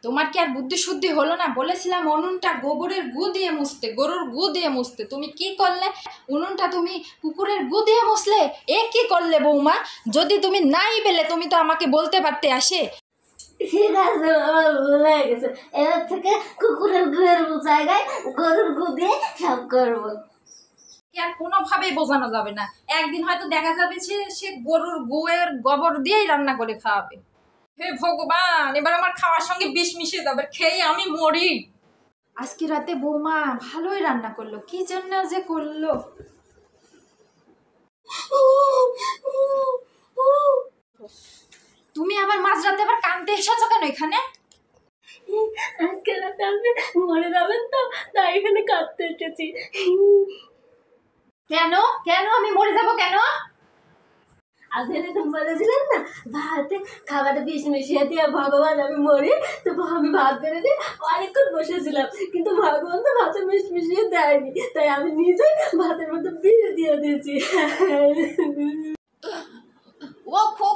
তোমার কি আর বুদ্ধি শুদ্ধি হলো না? বলেছিলাম উনুনটা গোবরের গু দিয়ে মুছতে, গরুর গু দিয়ে মুছতে, তুমি কি করলে? উনুনটা তুমি কুকুরের গু দিয়ে মুছলে। এ কি করলে বৌমা? যদি তুমি নাই পেলে তুমি তো আমাকে বলতে পারতে আসে। ঠিক আছে, আমার ভুল হয়ে গেছে। এবার থেকে কুকুরের গুয়ের জায়গায় গরুর গু দিয়ে সব করবো। আর কোনোভাবেই বোঝানো যাবে না। একদিন হয়তো দেখা যাবে সে গরুর গুয়ের গোবর দিয়েই রান্না করে খাওয়াবে। হে ভগবান, এবার আমার খাওয়ার সঙ্গে বিষ মিশিয়ে যাবে, খেয়ে আমি মরি। আজকে রাতে বৌমা ভালোই রান্না করলো, কি জন্য যে করলো। তুমি আবার মাঝরাতে আবার কাঁদতে এসেছো কেন এখানে? আজকে রাতে আপনি মরে যাবেন তো, তাই এখানে কাঁদতে এসেছি। কেন কেন আমি মরে যাব কেন? আপনি তো বলেছিলেন না ভাতে খাবারে বিষ মিশিয়ে দিয়ে ভগবান আমি মরি, তো আমি ভাত বেড়ে দিয়ে অনেকক্ষণ বসেছিলাম, কিন্তু ভগবান তো ভাতে বিষ মিশিয়ে দেয়নি, তাই আমি নিজেই ভাতের মধ্যে বিষ দিয়ে দিয়েছি। ও খুব